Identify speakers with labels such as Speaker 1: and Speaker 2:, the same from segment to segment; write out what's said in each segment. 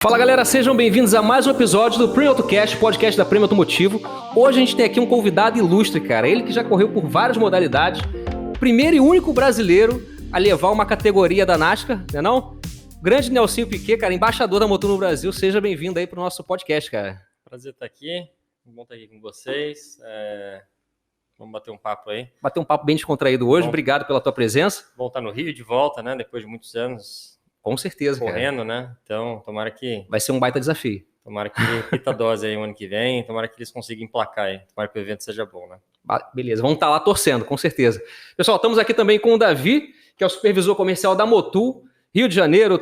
Speaker 1: Fala galera, sejam bem-vindos a mais um episódio do Premium Autocast, podcast da Premium Automotivo. Hoje a gente tem aqui um convidado ilustre, cara. Ele que já correu por várias modalidades. O primeiro e único brasileiro a levar uma categoria da NASCAR, né não? Grande Nelsinho Piquet, cara, embaixador da Motor no Brasil. Seja bem-vindo aí pro nosso podcast, cara.
Speaker 2: Prazer estar aqui. Bom estar aqui com vocês. Vamos bater um papo aí.
Speaker 1: Bater um papo bem descontraído hoje. Obrigado pela tua presença.
Speaker 2: Bom estar no Rio de volta, né? Depois de muitos anos.
Speaker 1: Com certeza,
Speaker 2: correndo,
Speaker 1: cara.
Speaker 2: Né? Então, tomara que...
Speaker 1: Vai ser um baita desafio.
Speaker 2: Tomara que repita a dose aí o ano que vem. Tomara que eles consigam emplacar aí. Tomara que o evento seja bom, né?
Speaker 1: Beleza, vamos estar lá torcendo, com certeza. Pessoal, estamos aqui também com o Davi, que é o supervisor comercial da Motul, Rio de Janeiro,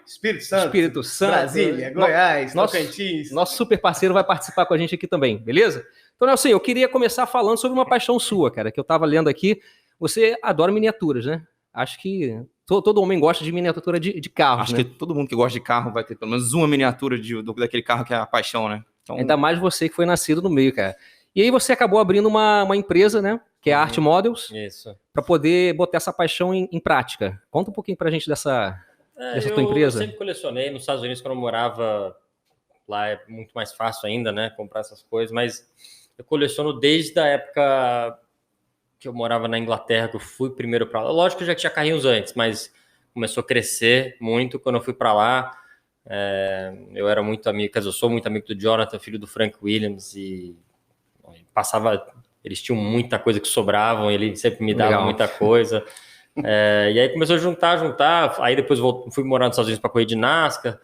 Speaker 3: Espírito Santo,
Speaker 1: Brasília,
Speaker 3: Goiás, Tocantins.
Speaker 1: Nosso super parceiro vai participar com a gente aqui também, beleza? Então, Nelson, eu queria começar falando sobre uma paixão sua, cara, que eu estava lendo aqui. Você adora miniaturas, né? Acho que todo homem gosta de miniatura de carros,
Speaker 3: Acho
Speaker 1: né?
Speaker 3: que todo mundo que gosta de carro vai ter pelo menos uma miniatura daquele carro que é a paixão, né?
Speaker 1: Então... Ainda mais você que foi nascido no meio, cara. E aí você acabou abrindo uma empresa, né? Que é a Art Models.
Speaker 2: Isso.
Speaker 1: Para poder botar essa paixão em prática. Conta um pouquinho pra gente dessa tua empresa.
Speaker 2: Eu sempre colecionei nos Estados Unidos, quando eu morava lá, é muito mais fácil ainda, né? Comprar essas coisas, mas eu coleciono desde a época que eu morava na Inglaterra, que eu fui primeiro para lá. Lógico que eu já tinha carrinhos antes, mas começou a crescer muito quando eu fui para lá. Eu era muito amigo, quer dizer, eu sou muito amigo do Jonathan, filho do Frank Williams, e eles tinham muita coisa que sobravam, ele sempre me dava muita coisa. E aí começou a juntar, aí depois fui morar nos Estados Unidos para correr de NASCAR,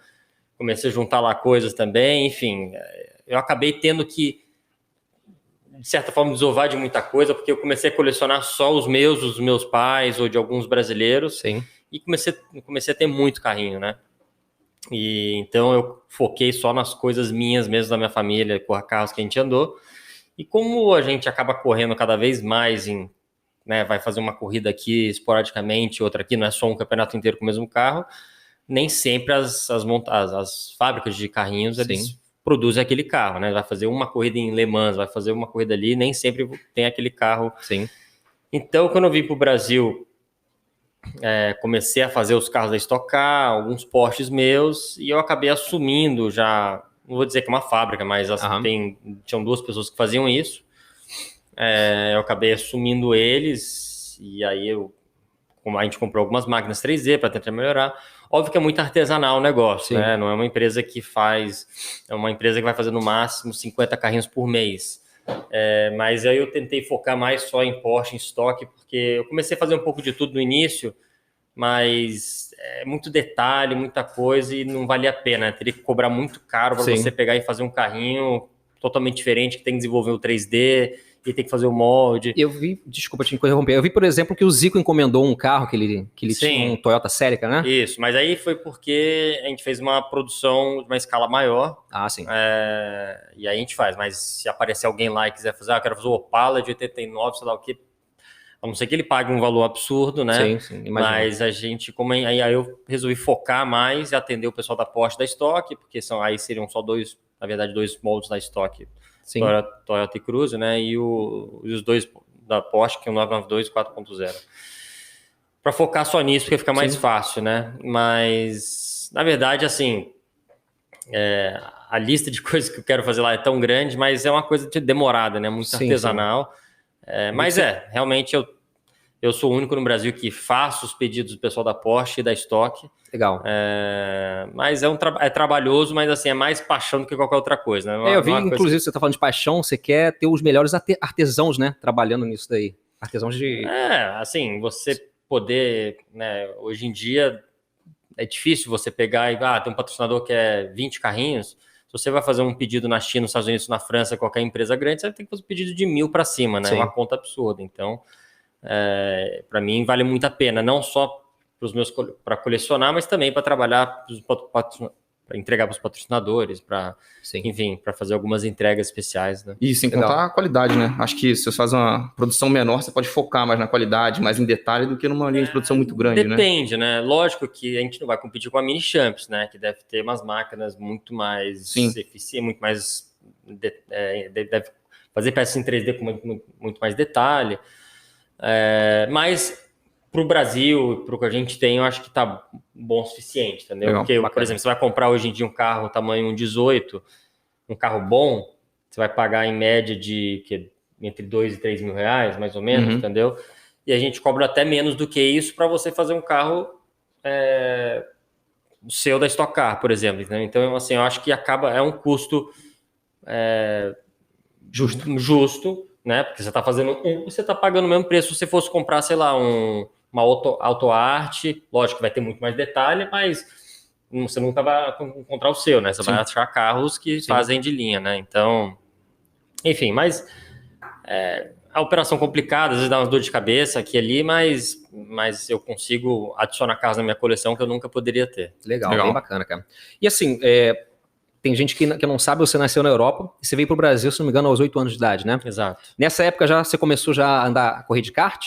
Speaker 2: comecei a juntar lá coisas também, enfim, eu acabei tendo que, de certa forma, desovar de muita coisa, porque eu comecei a colecionar só os meus pais ou de alguns brasileiros.
Speaker 1: Sim.
Speaker 2: E comecei a ter muito carrinho, né? E então eu foquei só nas coisas minhas mesmo, da minha família, com carros que a gente andou. E como a gente acaba correndo cada vez mais né, vai fazer uma corrida aqui esporadicamente, outra aqui, não é só um campeonato inteiro com o mesmo carro, nem sempre as fábricas de carrinhos, eles produzem aquele carro, né? Vai fazer uma corrida em Le Mans, vai fazer uma corrida ali, nem sempre tem aquele carro.
Speaker 1: Sim.
Speaker 2: Então, quando eu vim para o Brasil, comecei a fazer os carros da Stock Car, alguns Porsches meus, e eu acabei assumindo já, não vou dizer que é uma fábrica, mas tinham duas pessoas que faziam isso. Eu acabei assumindo eles, e aí como a gente comprou algumas máquinas 3D para tentar melhorar. Óbvio que é muito artesanal o negócio, né? Não é uma empresa que é uma empresa que vai fazer no máximo 50 carrinhos por mês. Mas aí eu tentei focar mais só em Porsche, em estoque, porque eu comecei a fazer um pouco de tudo no início, mas é muito detalhe, muita coisa, e não valia a pena. Teria que cobrar muito caro para você pegar e fazer um carrinho totalmente diferente, que tem que desenvolver o 3D, e tem que fazer o molde.
Speaker 1: Eu vi, desculpa te interromper, eu vi, por exemplo, que o Zico encomendou um carro que ele tinha, um Toyota Celica, né?
Speaker 2: Isso, mas aí foi porque a gente fez uma produção de uma escala maior.
Speaker 1: Ah, sim.
Speaker 2: E aí a gente faz, mas se aparecer alguém lá e quiser fazer, eu quero fazer o Opala de 89, sei lá o quê, a não ser que ele pague um valor absurdo, né?
Speaker 1: Sim, imagino.
Speaker 2: Mas a gente, aí eu resolvi focar mais e atender o pessoal da Porsche da Stock, porque aí seriam só dois moldes da Stock, Toyota e Cruze, né? E os dois da Porsche, que é o 992 e 4.0. Para focar só nisso, porque fica mais fácil, né? Mas, na verdade, assim, a lista de coisas que eu quero fazer lá é tão grande, mas é uma coisa demorada, né? Muito artesanal. Mas realmente eu sou o único no Brasil que faço os pedidos do pessoal da Porsche e da Stock.
Speaker 1: Legal.
Speaker 2: Mas é trabalhoso, mas assim, é mais paixão do que qualquer outra coisa, né?
Speaker 1: Eu vi, inclusive, você está falando de paixão, você quer ter os melhores artesãos, né? Trabalhando nisso daí. Artesãos de...
Speaker 2: assim, você poder, né? Hoje em dia é difícil você pegar e tem um patrocinador que é 20 carrinhos. Se você vai fazer um pedido na China, nos Estados Unidos, na França, qualquer empresa grande, você vai ter que fazer um pedido de 1.000 para cima, né? É uma conta absurda. Então, para mim, vale muito a pena, não só para colecionar, mas também para trabalhar, para entregar para os patrocinadores, enfim, para fazer algumas entregas especiais, né?
Speaker 3: E sem contar a qualidade, né? Acho que se você faz uma produção menor, você pode focar mais na qualidade, mais em detalhe, do que numa linha de produção muito grande,
Speaker 2: Depende, né? Lógico que a gente não vai competir com a Mini Champs, né? Que deve ter umas máquinas muito mais eficientes, muito mais... deve fazer peças em 3D com muito mais detalhe. Mas pro Brasil, pro que a gente tem, eu acho que tá bom o suficiente, entendeu?
Speaker 3: Legal,
Speaker 2: porque,
Speaker 3: bacana.
Speaker 2: por exemplo, você vai comprar hoje em dia um carro tamanho 1.18, um carro bom, você vai pagar em média entre 2 e 3 mil reais, mais ou menos, entendeu? E a gente cobra até menos do que isso para você fazer um carro seu da Stock Car, por exemplo. Entendeu? Então, assim, eu acho que é um custo justo, né? Porque você está fazendo você está pagando o mesmo preço se você fosse comprar, sei lá, uma Auto Art. Lógico que vai ter muito mais detalhe, mas você nunca vai encontrar o seu, né? Você vai achar carros que fazem de linha, né? Então, enfim, mas a operação complicada, às vezes dá umas dor de cabeça aqui e ali, mas eu consigo adicionar carros na minha coleção que eu nunca poderia ter.
Speaker 1: Legal. Bem bacana, cara. E assim, tem gente que não sabe, você nasceu na Europa e você veio pro Brasil, se não me engano, aos 8 anos de idade, né?
Speaker 2: Exato.
Speaker 1: Nessa época você começou já a correr de kart?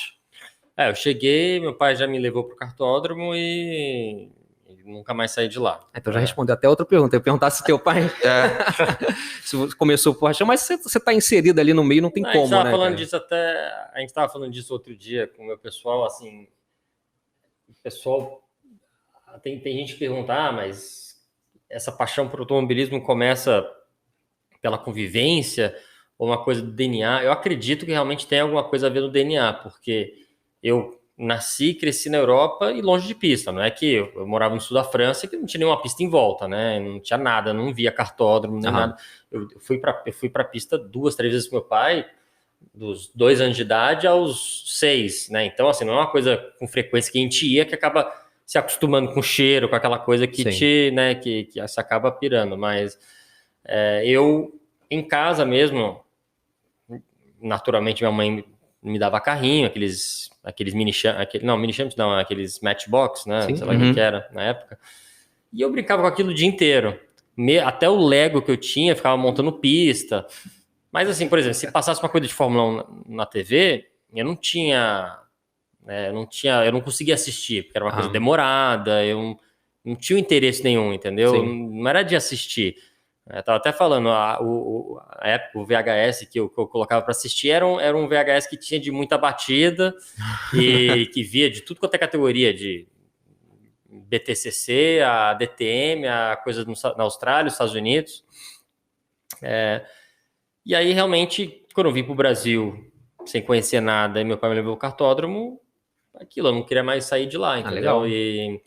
Speaker 2: Eu cheguei, meu pai já me levou pro kartódromo e nunca mais saí de lá.
Speaker 1: Então já respondeu até outra pergunta. Eu ia perguntar se teu pai se começou por paixão, mas você tá inserido ali no meio, não tem como, né?
Speaker 2: A gente estava falando disso outro dia com o meu pessoal, assim, o pessoal, tem gente que pergunta, mas essa paixão por automobilismo começa pela convivência ou uma coisa do DNA? Eu acredito que realmente tem alguma coisa a ver no DNA, porque eu nasci e cresci na Europa e longe de pista. Não é que eu morava no sul da França que não tinha nenhuma pista em volta, né? Não tinha nada, não via kartódromo, nem nada. Eu fui para a pista 2, 3 vezes com meu pai, dos 2 anos de idade aos 6, né? Então, assim, não é uma coisa com frequência que a gente ia, que acaba se acostumando com o cheiro, com aquela coisa que né, que se acaba pirando. Mas eu, em casa mesmo, naturalmente minha mãe me dava carrinho, aqueles mini champs, não, aqueles matchbox, né? Sei lá o que era na época. E eu brincava com aquilo o dia inteiro. Até o Lego que eu tinha, ficava montando pista. Mas assim, por exemplo, se passasse uma coisa de Fórmula 1 na TV, eu não conseguia assistir, porque era uma coisa demorada, eu não tinha interesse nenhum, entendeu? Não era de assistir. Eu tava até falando, a época, o VHS que eu colocava para assistir era um VHS que tinha de muita batida e que via de tudo quanto é categoria, de BTCC, a DTM, a coisa na Austrália, Estados Unidos. E aí, realmente, quando eu vim para o Brasil sem conhecer nada e meu pai me levou ao kartódromo, eu não queria mais sair de lá, entendeu?
Speaker 1: Legal.
Speaker 2: E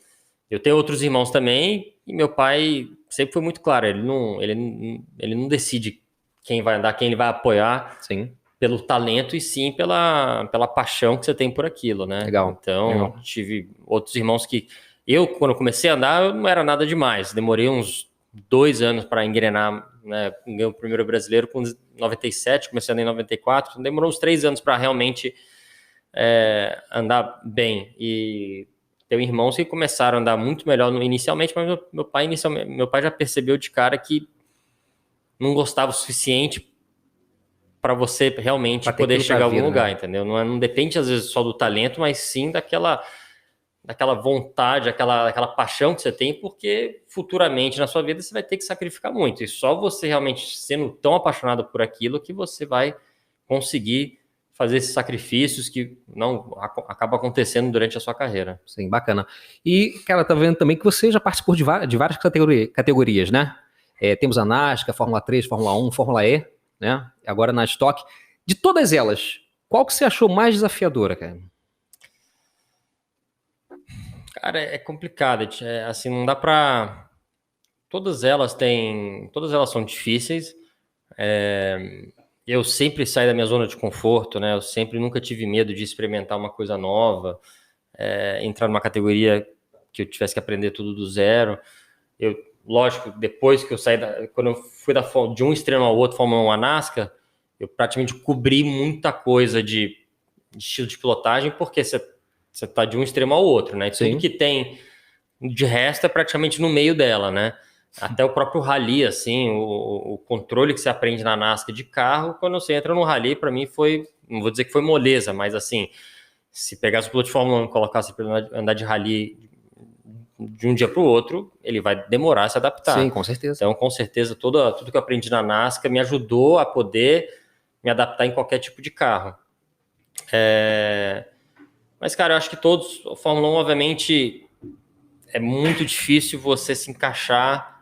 Speaker 2: eu tenho outros irmãos também, e meu pai sempre foi muito claro, ele não decide quem vai andar, quem ele vai apoiar pelo talento e sim pela paixão que você tem por aquilo, né?
Speaker 1: Legal.
Speaker 2: Então, tive outros irmãos que quando eu comecei a andar, eu não era nada demais, demorei uns 2 anos para engrenar, né? Ganhei o primeiro brasileiro com 97, comecei a andar em 94, então demorou uns 3 anos para realmente andar bem. E tenho irmãos que começaram a andar muito melhor inicialmente, mas meu pai já percebeu de cara que não gostava o suficiente para você realmente poder chegar a algum lugar, entendeu? Não depende às vezes só do talento, mas sim daquela vontade, aquela paixão que você tem, porque futuramente na sua vida você vai ter que sacrificar muito. E só você realmente sendo tão apaixonado por aquilo que você vai conseguir fazer esses sacrifícios que não acaba acontecendo durante a sua carreira.
Speaker 1: Sim, bacana. E, cara, tá vendo também que você já participou de várias categorias, né? Temos a NASCAR, Fórmula 3, Fórmula 1, Fórmula E, né? Agora na Stock. De todas elas, qual que você achou mais desafiadora, cara?
Speaker 2: Cara, é complicado. Assim, não dá pra... Todas elas são difíceis. Eu sempre saí da minha zona de conforto, né? Eu nunca tive medo de experimentar uma coisa nova, entrar numa categoria que eu tivesse que aprender tudo do zero. Lógico, depois que eu saí, quando eu fui de um extremo ao outro, Fórmula 1 a NASCAR, eu praticamente cobri muita coisa de estilo de pilotagem, porque você tá de um extremo ao outro, né? Tudo que tem de resto é praticamente no meio dela, né? Até o próprio rally, assim, o controle que você aprende na NASCAR de carro, quando você entra no rally, para mim não vou dizer que foi moleza, mas assim, se pegasse o piloto de Fórmula 1 e colocasse para andar de rally de um dia para o outro, ele vai demorar a se adaptar.
Speaker 1: Sim, com certeza.
Speaker 2: Então, com certeza, tudo que eu aprendi na NASCAR me ajudou a poder me adaptar em qualquer tipo de carro. Mas, cara, eu acho que todos, a Fórmula 1, obviamente, é muito difícil você se encaixar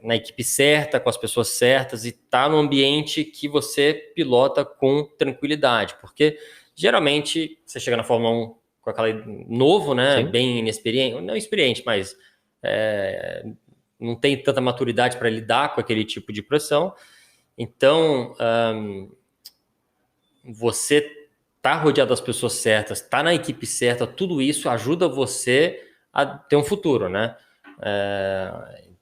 Speaker 2: na equipe certa, com as pessoas certas e estar no ambiente que você pilota com tranquilidade, porque geralmente você chega na Fórmula 1 com aquela novo, né, Sim. Bem inexperiente, não experiente, mas não tem tanta maturidade para lidar com aquele tipo de pressão. Então, você tá rodeado das pessoas certas, tá na equipe certa, tudo isso ajuda você a ter um futuro, né?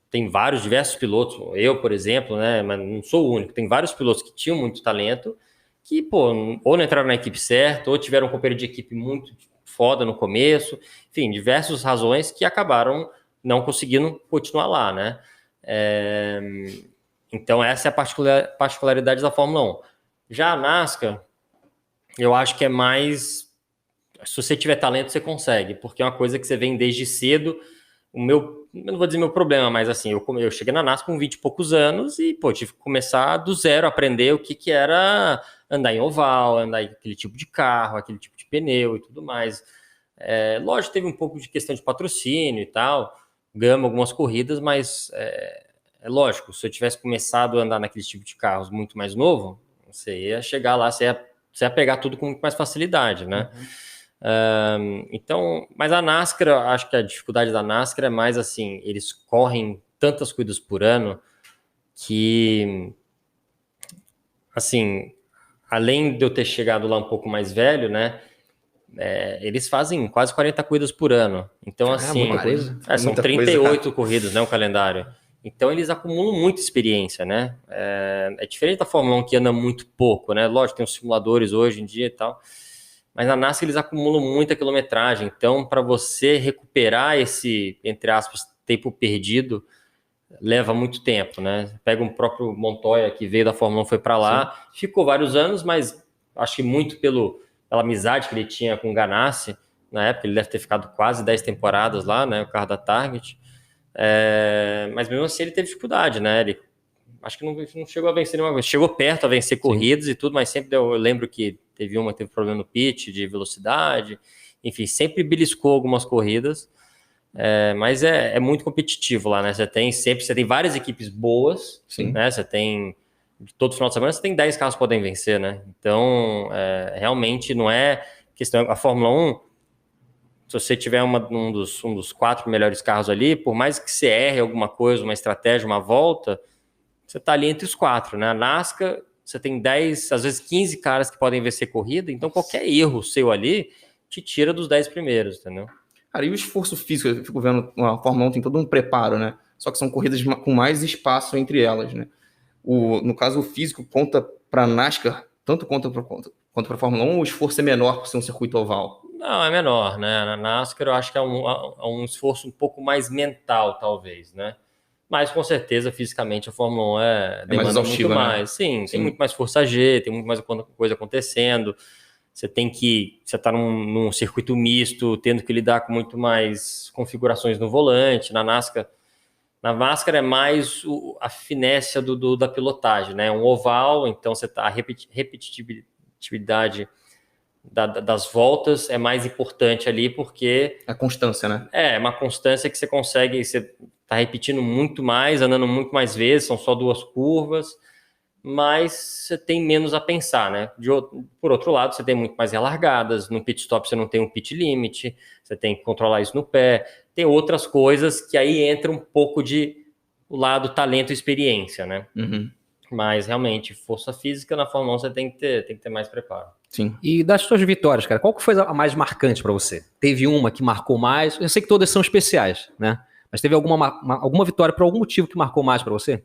Speaker 2: Tem diversos pilotos, eu, por exemplo, né, mas não sou o único, tem vários pilotos que tinham muito talento, que, pô, ou não entraram na equipe certa, ou tiveram um companheiro de equipe muito foda no começo, enfim, diversas razões que acabaram não conseguindo continuar lá, né? Então, essa é a particularidade da Fórmula 1. Já a NASCAR, eu acho que é mais... Se você tiver talento, você consegue, porque é uma coisa que você vem desde cedo. Eu não vou dizer meu problema, mas assim, eu cheguei na NASCAR com 20 e poucos anos e, pô, tive que começar do zero, aprender o que era andar em oval, andar em aquele tipo de carro, aquele tipo de pneu e tudo mais. Lógico, teve um pouco de questão de patrocínio e tal, ganhamos algumas corridas, mas é lógico, se eu tivesse começado a andar naquele tipo de carros muito mais novo, você ia chegar lá, você ia pegar tudo com muito mais facilidade, né? Então, mas a NASCAR, acho que a dificuldade da NASCAR é mais assim, eles correm tantas corridas por ano que, assim, além de eu ter chegado lá um pouco mais velho, né, eles fazem quase 40 corridas por ano. Então, assim, são 38 corridas, né, o calendário. Então, eles acumulam muita experiência, né? É diferente da Fórmula 1 que anda muito pouco, né? Lógico, tem os simuladores hoje em dia e tal. Mas na NASCAR eles acumulam muita quilometragem. Então, para você recuperar esse, entre aspas, tempo perdido, leva muito tempo, né? Pega um próprio Montoya, que veio da Fórmula 1, foi para lá, Sim. Ficou vários anos, mas acho que muito pela amizade que ele tinha com o Ganassi. Na época, ele deve ter ficado quase 10 temporadas lá, né? O carro da Target. Mas mesmo assim, ele teve dificuldade, né? Ele acho que não chegou a vencer nenhuma vez. Chegou perto a vencer corridas Sim. E tudo, mas sempre eu lembro que teve problema no pitch de velocidade. Enfim, sempre beliscou algumas corridas. Mas é muito competitivo lá, né? Você tem várias equipes boas, Sim. Né? Você tem, todo final de semana, você tem 10 carros que podem vencer, né? Então, realmente não é questão... A Fórmula 1, se você tiver um dos 4 melhores carros ali, por mais que você erre alguma coisa, uma estratégia, uma volta... Você está ali entre os 4, né? A NASCAR, você tem 10, às vezes 15 caras que podem vencer corrida, então qualquer erro seu ali te tira dos 10 primeiros, entendeu?
Speaker 3: Cara, e o esforço físico? Eu fico vendo, a Fórmula 1 tem todo um preparo, né? Só que são corridas com mais espaço entre elas, né? No caso, o físico conta para a NASCAR, tanto quanto para a Fórmula 1, o esforço é menor por ser um circuito oval?
Speaker 2: Não, é menor, né? Na NASCAR eu acho que é um esforço um pouco mais mental, talvez, né? Mas, com certeza, fisicamente, a Fórmula 1 demanda muito mais. Né? Sim, tem muito mais força G, tem muito mais coisa acontecendo. Você está num circuito misto, tendo que lidar com muito mais configurações no volante. Na NASCAR é mais a finesse da pilotagem, né? Um oval, então a repetitividade das voltas é mais importante ali, porque...
Speaker 3: A constância, né?
Speaker 2: É uma constância que você consegue... Você tá repetindo muito mais, andando muito mais vezes, são só 2 curvas, mas você tem menos a pensar, né? Por outro lado, você tem muito mais relargadas, no pit stop você não tem um pit limit, você tem que controlar isso no pé, tem outras coisas que aí entra um pouco o lado talento e experiência, né?
Speaker 3: Uhum.
Speaker 2: Mas realmente, força física na Fórmula 1 você tem que ter mais preparo.
Speaker 1: Sim. E das suas vitórias, cara, qual que foi a mais marcante para você? Teve uma que marcou mais? Eu sei que todas são especiais, né? Mas teve alguma vitória por algum motivo que marcou mais para você?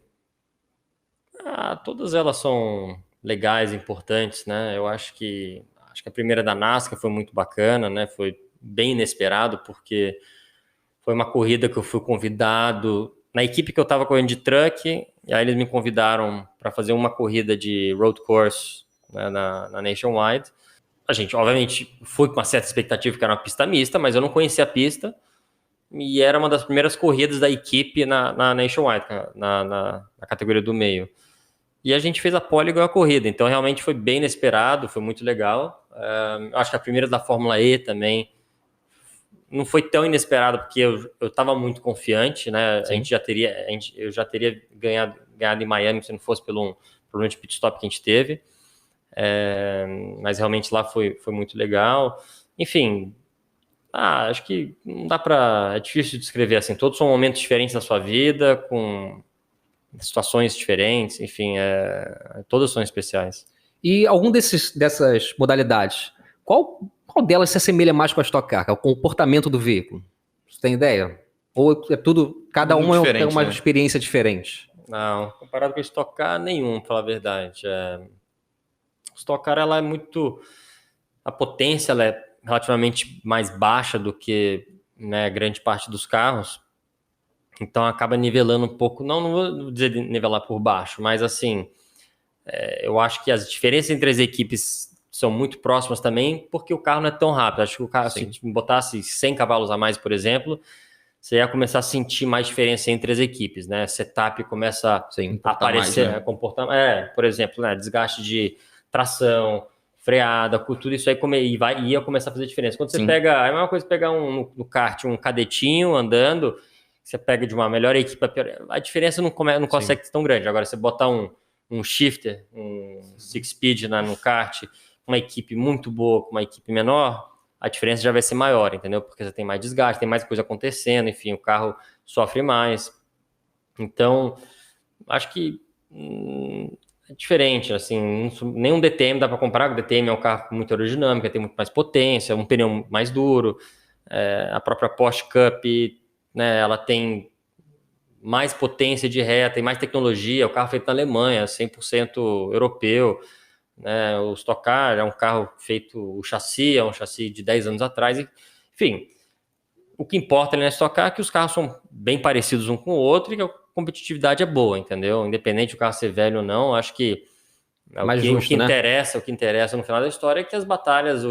Speaker 2: Todas elas são legais, importantes, né? Eu acho que a primeira da NASCAR foi muito bacana, né? Foi bem inesperado, porque foi uma corrida que eu fui convidado na equipe que eu estava correndo de truck, e aí eles me convidaram para fazer uma corrida de road course, né, na Nationwide. A gente, obviamente, foi com uma certa expectativa que era uma pista mista, mas eu não conhecia a pista, e era uma das primeiras corridas da equipe na Nationwide, na categoria do meio. E a gente fez a pole igual a corrida, então realmente foi bem inesperado, foi muito legal. Acho que a primeira da Fórmula E também não foi tão inesperado, porque eu estava muito confiante, né? Eu já teria ganhado em Miami se não fosse pelo problema de pit stop que a gente teve. Mas realmente lá foi muito legal. Enfim, acho que não dá para... É difícil de descrever assim. Todos são momentos diferentes da sua vida, com situações diferentes, enfim, todas são especiais.
Speaker 1: E algum dessas modalidades, qual delas se assemelha mais com a Stock Car? O comportamento do veículo? Você tem ideia? Ou é tudo, cada um é uma experiência diferente?
Speaker 2: Não, comparado com a Stock Car, nenhum, pra falar a verdade. A Stock Car, ela é muito... A potência, ela é relativamente mais baixa do que, né, grande parte dos carros. Então acaba nivelando um pouco, não vou dizer nivelar por baixo, mas assim, eu acho que as diferenças entre as equipes são muito próximas também, porque o carro não é tão rápido. Acho que o carro, se botasse 100 cavalos a mais, por exemplo, você ia começar a sentir mais diferença entre as equipes, né? Setup começa a aparecer, mais, né? Comportamento, por exemplo, né? Desgaste de tração, freada, tudo isso aí ia começar a fazer diferença. Quando você pega, é a mesma coisa pegar no kart, um cadetinho andando, você pega de uma melhor equipe, a diferença não consegue ser tão grande. Agora, você botar um shifter, um six-speed no kart, uma equipe muito boa com uma equipe menor, a diferença já vai ser maior, entendeu? Porque você tem mais desgaste, tem mais coisa acontecendo, enfim, o carro sofre mais. Então, acho que é diferente, assim, nenhum DTM dá para comparar, o DTM é um carro com muita aerodinâmica, tem muito mais potência, um pneu mais duro, a própria Porsche Cup, né, ela tem mais potência de ré, tem mais tecnologia, o carro feito na Alemanha, 100% europeu, né, o Stock Car é um carro feito, o chassi é um chassi de 10 anos atrás, enfim, o que importa ali na Stock Car é que os carros são bem parecidos um com o outro e que a competitividade é boa, entendeu? Independente do carro ser velho ou não, acho que o que interessa no final da história é que as batalhas,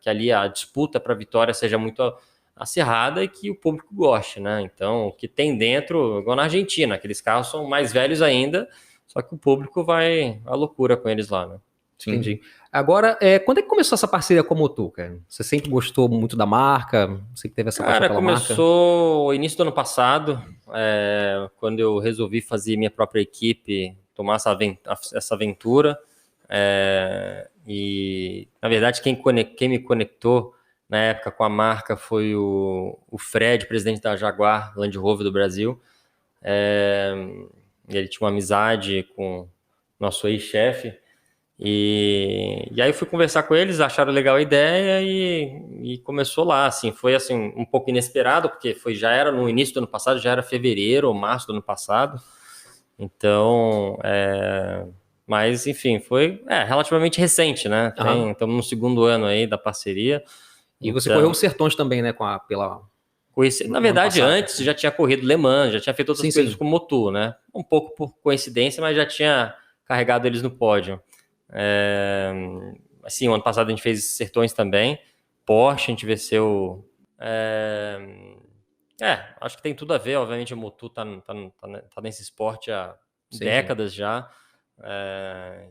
Speaker 2: que ali a disputa para a vitória seja muito acirrada e que o público goste, né? Então, o que tem dentro, igual na Argentina, aqueles carros são mais velhos ainda, só que o público vai à loucura com eles lá, né?
Speaker 1: Sim. Entendi. Agora, quando é que começou essa parceria com a Motu, cara? Você sempre gostou muito da marca? Você que teve essa paixão pela marca?
Speaker 2: Começou no início do ano passado, quando eu resolvi fazer minha própria equipe, tomar essa aventura. E, na verdade, quem me conectou na época com a marca foi o Fred, presidente da Jaguar Land Rover do Brasil. Ele tinha uma amizade com nosso ex-chefe. E aí eu fui conversar com eles, acharam legal a ideia e começou lá, assim, foi assim, um pouco inesperado, porque já era no início do ano passado, já era fevereiro ou março do ano passado, então, mas enfim, foi relativamente recente, né, estamos no segundo ano aí da parceria.
Speaker 1: E você correu os Sertões também, né,
Speaker 2: na verdade, antes já tinha corrido Le Mans, já tinha feito outras coisas com Motu, né, um pouco por coincidência, mas já tinha carregado eles no pódio. Assim, o ano passado a gente fez Sertões também, Porsche, a gente venceu. Acho que tem tudo a ver, obviamente a Motu tá nesse esporte há décadas já,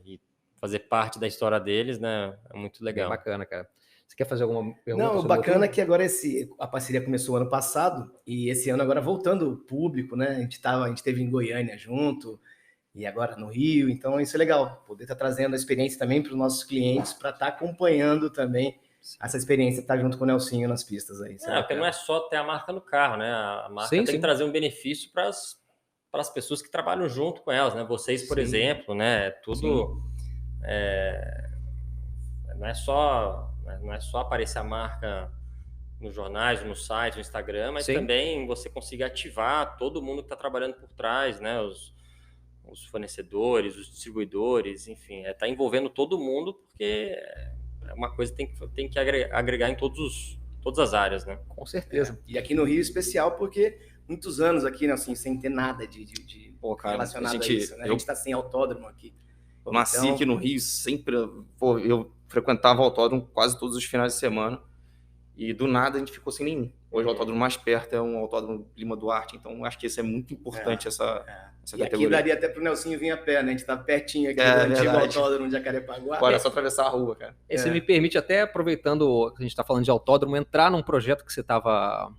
Speaker 2: e fazer parte da história deles, né, é muito legal.
Speaker 1: Bem bacana, cara. Você quer fazer alguma pergunta?
Speaker 4: Não, o bacana é que agora a parceria começou ano passado, e esse ano agora voltando o público, né, a gente teve em Goiânia junto, e agora no Rio, então isso é legal, poder estar trazendo a experiência também para os nossos clientes, para estar acompanhando também essa experiência, estar junto com o Nelsinho nas pistas aí.
Speaker 2: Porque não é só ter a marca no carro, né? A marca tem que trazer um benefício para as pessoas que trabalham junto com elas, né? Vocês, por exemplo, né? Tudo não é só aparecer a marca nos jornais, no site, no Instagram, mas também você conseguir ativar todo mundo que está trabalhando por trás, né? Os fornecedores, os distribuidores, enfim, tá envolvendo todo mundo, porque é uma coisa que tem que agregar em todas as áreas, né?
Speaker 1: Com certeza.
Speaker 4: E aqui no Rio especial, porque muitos anos aqui, né, assim, sem ter nada de relacionado a isso, né? A gente tá sem autódromo aqui.
Speaker 3: Eu nasci aqui no Rio, sempre, eu frequentava o autódromo quase todos os finais de semana, E do nada a gente ficou sem nenhum. Hoje o autódromo mais perto é um autódromo Lima Duarte, então acho que isso é muito importante, essa
Speaker 4: categoria. Aqui daria até pro Nelsinho vir a pé, né? A gente tá pertinho aqui do antigo autódromo de Jacarepaguá.
Speaker 3: Agora é só atravessar a rua, cara.
Speaker 1: Você me permite até, aproveitando que a gente tá falando de autódromo, entrar num projeto que você tava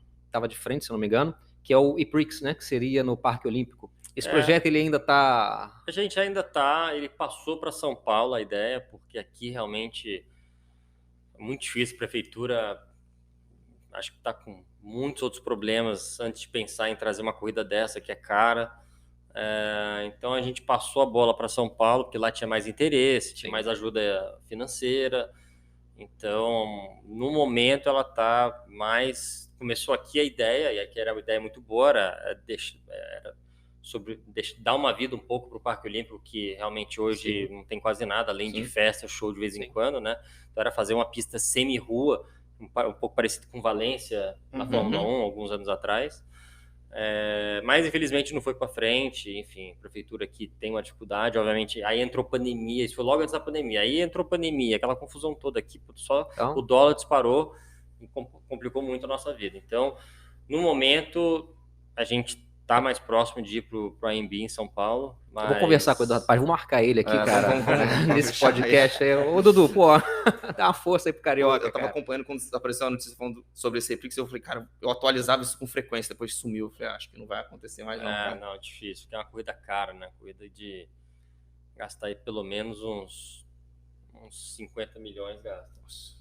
Speaker 1: de frente, se eu não me engano, que é o IPRIX, né? Que seria no Parque Olímpico. Esse projeto, ele ainda tá...
Speaker 2: A gente ainda tá, ele passou para São Paulo a ideia, porque aqui realmente é muito difícil, a prefeitura acho que está com muitos outros problemas antes de pensar em trazer uma corrida dessa, que é cara. Então a gente passou a bola para São Paulo, porque lá tinha mais interesse, tinha mais ajuda financeira. Então, no momento, ela está mais... Começou aqui a ideia, e aqui era uma ideia muito boa, era sobre dar uma vida um pouco para o Parque Olímpico, que realmente hoje não tem quase nada, além de festa, show de vez em quando, né? Então era fazer uma pista semi-rua, um pouco parecido com Valência, na Fórmula 1, alguns anos atrás. Mas infelizmente não foi para frente, enfim, a prefeitura aqui tem uma dificuldade, obviamente, aí entrou pandemia, isso foi logo antes da pandemia, aí entrou pandemia, aquela confusão toda aqui, o dólar disparou e complicou muito a nossa vida. Então, no momento, a gente tá mais próximo de ir pro AMB em São Paulo. Mas...
Speaker 1: Eu vou conversar com o Eduardo Paz, vou marcar ele aqui, cara, nesse podcast aí. Ô, Dudu, pô, dá uma força aí pro Carioca.
Speaker 3: Eu tava acompanhando quando apareceu a notícia falando sobre esse Prix, eu falei, cara, eu atualizava isso com frequência, depois sumiu. Eu falei, acho que não vai acontecer mais não, cara.
Speaker 2: Não, difícil, porque é uma corrida cara, né? Corrida de gastar aí pelo menos uns 50 milhões gastos.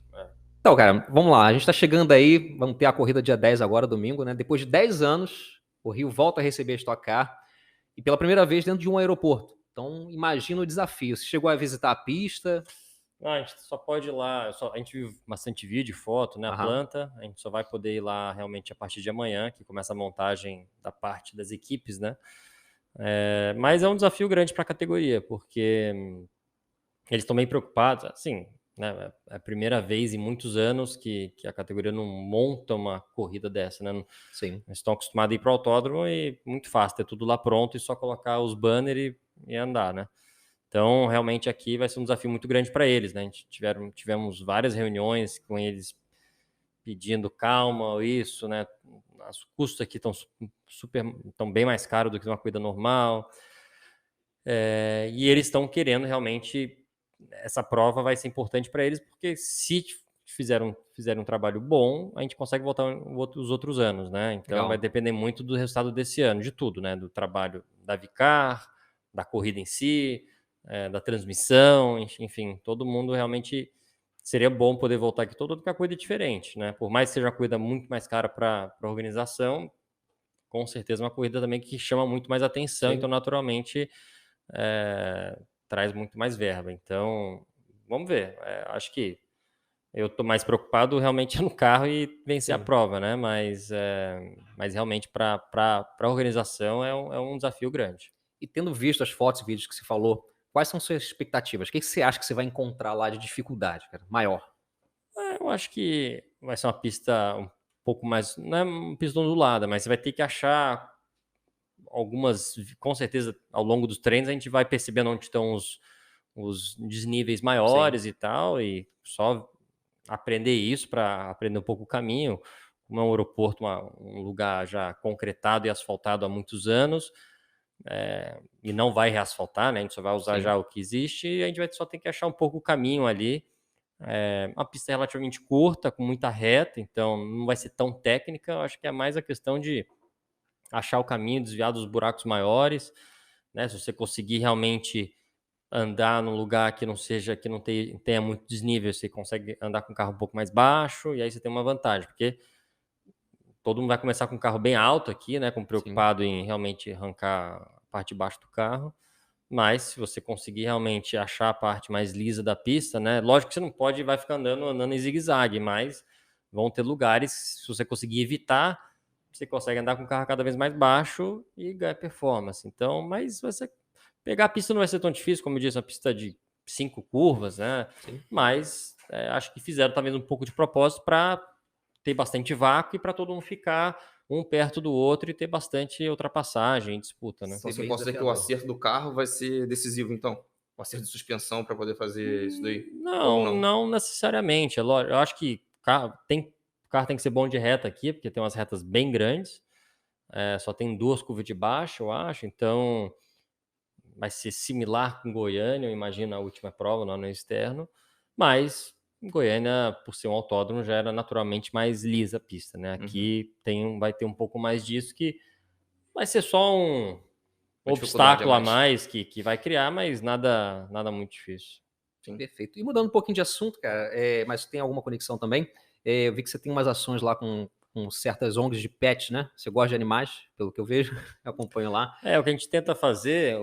Speaker 1: Então, cara, vamos lá, a gente tá chegando aí, vamos ter a corrida dia 10 agora, domingo, né? Depois de 10 anos, o Rio volta a receber a Stock Car e pela primeira vez dentro de um aeroporto. Então, imagina o desafio. Você chegou a visitar a pista?
Speaker 2: A gente só pode ir lá, a gente viu bastante vídeo, foto, né? A planta, a gente só vai poder ir lá realmente a partir de amanhã, que começa a montagem da parte das equipes, né? Mas é um desafio grande para a categoria, porque eles estão bem preocupados, assim, né? É a primeira vez em muitos anos que a categoria não monta uma corrida dessa, né?
Speaker 1: Sim.
Speaker 2: Eles estão acostumados a ir para o autódromo e muito fácil, ter tudo lá pronto e só colocar os banners e andar, né? Então, realmente aqui vai ser um desafio muito grande para eles, né? A gente tivemos várias reuniões com eles pedindo calma, isso, né? Os custos aqui estão bem mais caros do que uma corrida normal. E eles estão querendo realmente... Essa prova vai ser importante para eles, porque se fizerem um trabalho bom, a gente consegue voltar os outros anos, né? Então vai depender muito do resultado desse ano, de tudo, né? Do trabalho da Vicar, da corrida em si, da transmissão, enfim, todo mundo realmente seria bom poder voltar aqui todo, porque a corrida é diferente, né? Por mais que seja uma corrida muito mais cara para a organização, com certeza uma corrida também que chama muito mais atenção, então naturalmente traz muito mais verba. Então, vamos ver. Acho que eu estou mais preocupado realmente no carro e vencer a prova, né? Mas realmente para a organização é um desafio grande.
Speaker 1: E tendo visto as fotos e vídeos que você falou, quais são suas expectativas? O que você acha que você vai encontrar lá de dificuldade, cara? Maior?
Speaker 2: Eu acho que vai ser uma pista um pouco mais... Não é uma pista ondulada, mas você vai ter que achar algumas... Com certeza, ao longo dos treinos, a gente vai percebendo onde estão os desníveis maiores e tal, e só aprender isso para aprender um pouco o caminho. Como é um aeroporto, um lugar já concretado e asfaltado há muitos anos, e não vai reasfaltar, né? A gente só vai usar já o que existe, e a gente vai só ter que achar um pouco o caminho ali. Uma pista relativamente curta, com muita reta, então não vai ser tão técnica. Eu acho que é mais a questão de achar o caminho, desviar dos buracos maiores, né? Se você conseguir realmente andar num lugar que não tenha muito desnível, você consegue andar com o carro um pouco mais baixo, e aí você tem uma vantagem, porque todo mundo vai começar com um carro bem alto aqui, né? Preocupado em realmente arrancar a parte de baixo do carro. Mas se você conseguir realmente achar a parte mais lisa da pista, né? Lógico que você não vai ficar andando em zigue-zague, mas vão ter lugares, se você conseguir evitar, você consegue andar com o carro cada vez mais baixo e ganhar performance. Então, mas você pegar a pista não vai ser tão difícil, como eu disse, uma pista de 5 curvas, né? Mas acho que fizeram talvez um pouco de propósito para ter bastante vácuo e para todo mundo ficar um perto do outro e ter bastante ultrapassagem e disputa, né?
Speaker 3: Então você pode dizer que o acerto do carro vai ser decisivo, então? O acerto de suspensão para poder fazer isso daí?
Speaker 2: Não necessariamente. Eu acho que carro tem que ser bom de reta aqui, porque tem umas retas bem grandes. Só tem 2 curvas de baixo, eu acho. Então, vai ser similar com Goiânia, eu imagino, a última prova no ano externo. Mas, em Goiânia, por ser um autódromo, já era naturalmente mais lisa a pista, né? Aqui vai ter um pouco mais disso, que vai ser só um obstáculo a mais que vai criar, mas nada muito difícil.
Speaker 1: Sim. Perfeito. E mudando um pouquinho de assunto, cara, mas tem alguma conexão também? Eu vi que você tem umas ações lá com certas ONGs de pet, né? Você gosta de animais, pelo que eu vejo, eu acompanho lá.
Speaker 2: O que a gente tenta fazer,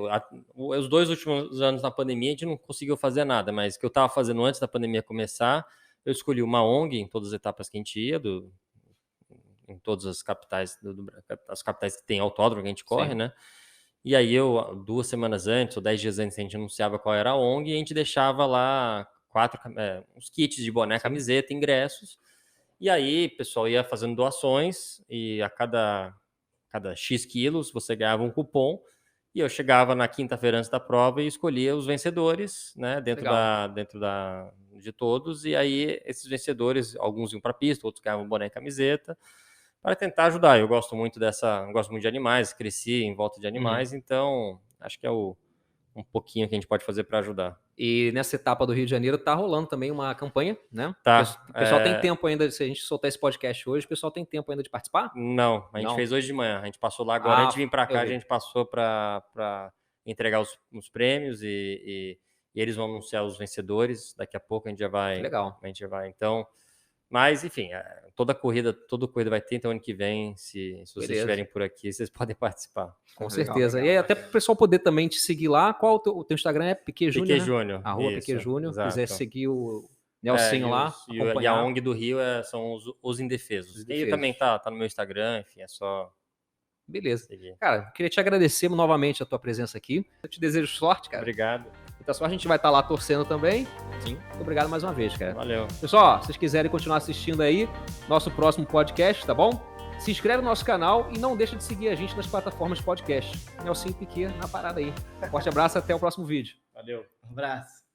Speaker 2: os 2 últimos anos na pandemia a gente não conseguiu fazer nada, mas o que eu estava fazendo antes da pandemia começar, eu escolhi uma ONG em todas as etapas que a gente ia, em todas as capitais, as capitais que tem autódromo que a gente corre, né? E aí 2 semanas antes, ou 10 dias antes, a gente anunciava qual era a ONG e a gente deixava lá uns kits de boné, camiseta, ingressos. E aí o pessoal ia fazendo doações e a cada X quilos você ganhava um cupom. E eu chegava na quinta-feira antes da prova e escolhia os vencedores, né, dentro de todos. E aí esses vencedores, alguns iam para a pista, outros ganhavam boné e camiseta, para tentar ajudar. Eu gosto muito de animais, cresci em volta de animais, então acho que é um pouquinho que a gente pode fazer para ajudar.
Speaker 1: E nessa etapa do Rio de Janeiro tá rolando também uma campanha, né?
Speaker 2: Tá.
Speaker 1: O pessoal tem tempo ainda, se a gente soltar esse podcast hoje, o pessoal tem tempo ainda de participar?
Speaker 2: Não, a gente fez hoje de manhã, a gente passou lá agora, antes de vir para cá, a gente passou para entregar os prêmios e eles vão anunciar os vencedores, daqui a pouco a gente já vai...
Speaker 1: Legal.
Speaker 2: A gente já vai, então... Mas, enfim, toda corrida vai ter, então ano que vem, se vocês estiverem por aqui, vocês podem participar.
Speaker 1: Com certeza. Legal. E aí, até para o pessoal poder também te seguir lá, qual o teu Instagram é? Piquet Júnior,
Speaker 2: Piquet Júnior.
Speaker 1: Arroba Piquet Júnior. Se quiser seguir o Nelsinho lá,
Speaker 2: e a ONG do Rio são os Indefesos. E também tá no meu Instagram, enfim, é só...
Speaker 1: Beleza. Seguir. Cara, queria te agradecer novamente a tua presença aqui. Eu te desejo sorte, cara.
Speaker 2: Obrigado.
Speaker 1: Então só a gente vai estar lá torcendo também.
Speaker 2: Sim.
Speaker 1: Muito obrigado mais uma vez, cara.
Speaker 2: Valeu.
Speaker 1: Pessoal, se vocês quiserem continuar assistindo aí, nosso próximo podcast, tá bom? Se inscreve no nosso canal e não deixa de seguir a gente nas plataformas de podcast. Nelsinho Piquet na parada aí. Forte abraço, até o próximo vídeo.
Speaker 2: Valeu.
Speaker 4: Um abraço.